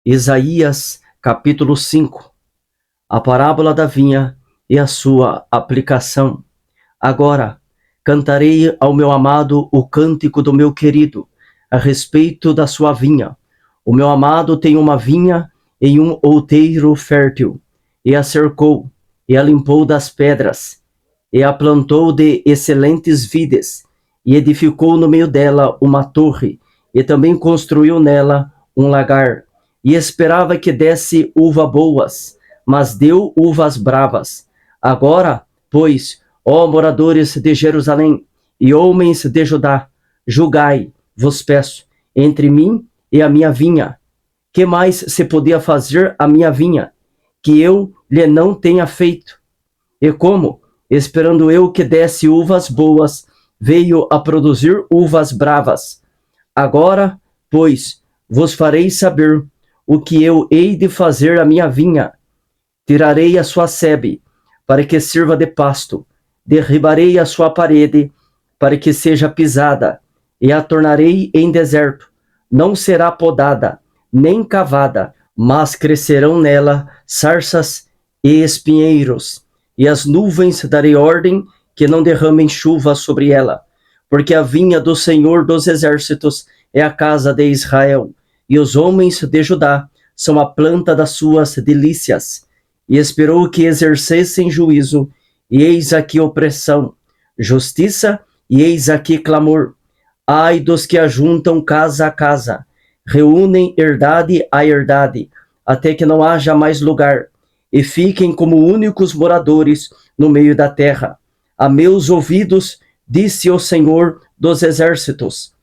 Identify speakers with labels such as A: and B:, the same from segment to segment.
A: Isaías, capítulo 5. A parábola da vinha e a sua aplicação. Agora, cantarei ao meu amado o cântico do meu querido, a respeito da sua vinha. O meu amado tem uma vinha em um outeiro fértil, e a cercou, e a limpou das pedras, e a plantou de excelentes vides, e edificou no meio dela uma torre, e também construiu nela um lagar, e esperava que desse uva boas, mas deu uvas bravas. Agora, pois, ó moradores de Jerusalém e homens de Judá, julgai, vos peço, entre mim e a minha vinha. Que mais se podia fazer a minha vinha, que eu lhe não tenha feito? E como, esperando eu que desse uvas boas, veio a produzir uvas bravas. Agora, pois, vos farei saber o que eu hei de fazer à minha vinha. Tirarei a sua sebe, para que sirva de pasto, derribarei a sua parede, para que seja pisada, e a tornarei em deserto. Não será podada, nem cavada, mas crescerão nela sarças e espinheiros, e as nuvens darei ordem que não derramem chuva sobre ela, porque a vinha do Senhor dos Exércitos é a casa de Israel, e os homens de Judá são a planta das suas delícias. E esperou que exercessem juízo, e eis aqui opressão, justiça, e eis aqui clamor. Ai dos que ajuntam casa a casa, reúnem herdade a herdade, até que não haja mais lugar, e fiquem como únicos moradores no meio da terra. A meus ouvidos, disse o Senhor dos Exércitos,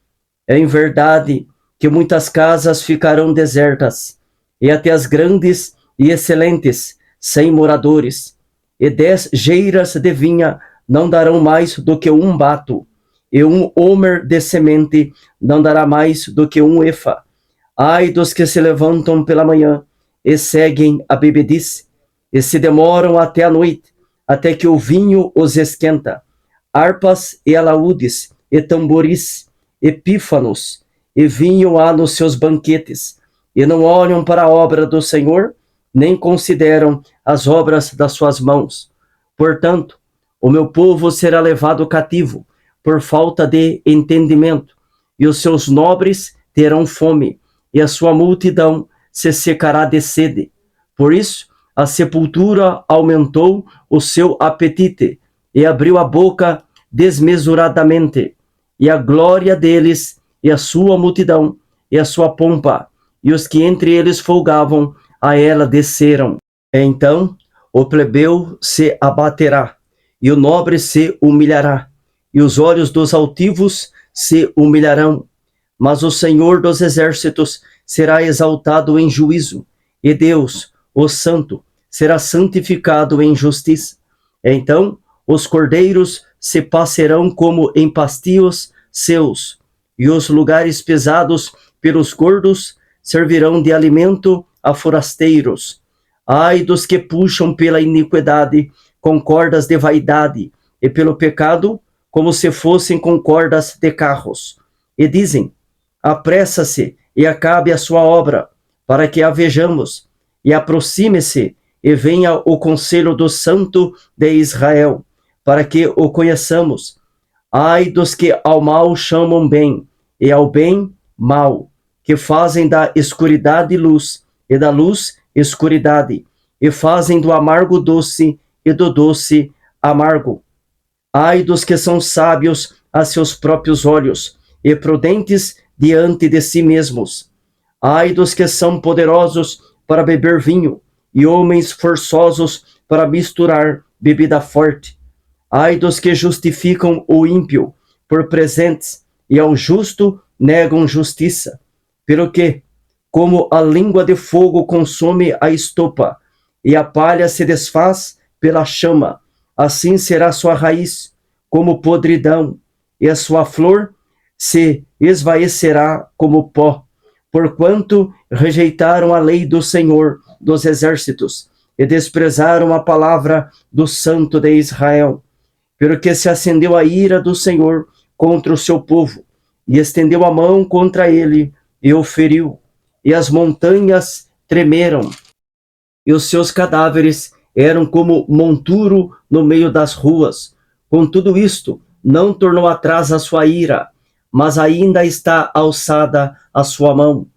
A: é em verdade que muitas casas ficarão desertas, e até as grandes e excelentes, sem moradores, e 10 geiras de vinha não darão mais do que um bato, e um homer de semente não dará mais do que um efa. Ai dos que se levantam pela manhã e seguem a bebedice, e se demoram até a noite, até que o vinho os esquenta. Harpas e alaúdes, e tamboris, e pífanos, e vinho há nos seus banquetes, e não olham para a obra do Senhor, nem consideram as obras das suas mãos. Portanto, o meu povo será levado cativo por falta de entendimento, e os seus nobres terão fome, e a sua multidão se secará de sede. Por isso, a sepultura aumentou o seu apetite, e abriu a boca desmesuradamente, e a glória deles, e a sua multidão, e a sua pompa, e os que entre eles folgavam, a ela desceram. Então o plebeu se abaterá, e o nobre se humilhará, e os olhos dos altivos se humilharão. Mas o Senhor dos Exércitos será exaltado em juízo, e Deus, o Santo, será santificado em justiça. Então os cordeiros se passearão como em pastios seus, e os lugares pesados pelos gordos servirão de alimento a forasteiros. Ai dos que puxam pela iniquidade com cordas de vaidade, e pelo pecado como se fossem com cordas de carros. E dizem, apressa-se e acabe a sua obra, para que a vejamos, e aproxime-se e venha o conselho do Santo de Israel, para que o conheçamos. Ai dos que ao mal chamam bem, e ao bem mal, que fazem da escuridade luz, e da luz escuridade, e fazem do amargo doce, e do doce amargo. Ai dos que são sábios a seus próprios olhos, e prudentes diante de si mesmos. Ai dos que são poderosos para beber vinho, e homens forçosos para misturar bebida forte. Ai dos que justificam o ímpio por presentes, e ao justo negam justiça. Pelo que, como a língua de fogo consome a estopa, e a palha se desfaz pela chama, assim será sua raiz, como podridão, e a sua flor se esvaecerá como pó, porquanto rejeitaram a lei do Senhor dos Exércitos, e desprezaram a palavra do Santo de Israel. Pelo que se acendeu a ira do Senhor contra o seu povo, e estendeu a mão contra ele, e o feriu, e as montanhas tremeram, e os seus cadáveres eram como monturo no meio das ruas. Com tudo isto, não tornou atrás a sua ira, mas ainda está alçada a sua mão,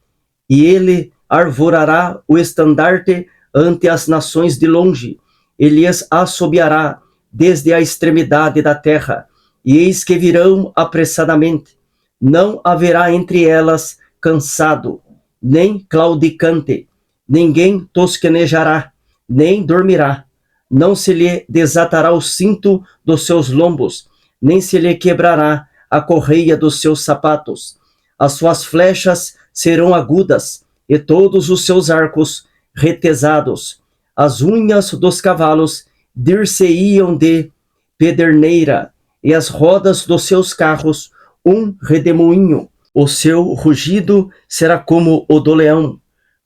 A: e ele arvorará o estandarte ante as nações de longe, e lhes assobiará desde a extremidade da terra, e eis que virão apressadamente. Não haverá entre elas cansado, nem claudicante, ninguém tosquenejará, nem dormirá. Não se lhe desatará o cinto dos seus lombos, nem se lhe quebrará a correia dos seus sapatos. As suas flechas serão agudas, e todos os seus arcos retesados. As unhas dos cavalos dir-se-iam de pederneira, e as rodas dos seus carros um redemoinho. O seu rugido será como o do leão.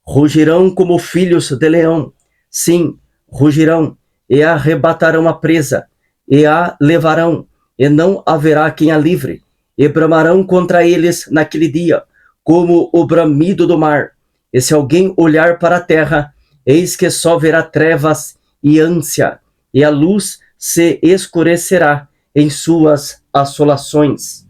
A: Rugirão como filhos de leão. Sim, rugirão, e arrebatarão a presa, e a levarão, e não haverá quem a livre. E bramarão contra eles naquele dia, como o bramido do mar. E se alguém olhar para a terra, eis que só verá trevas e ânsia, e a luz se escurecerá em suas assolações.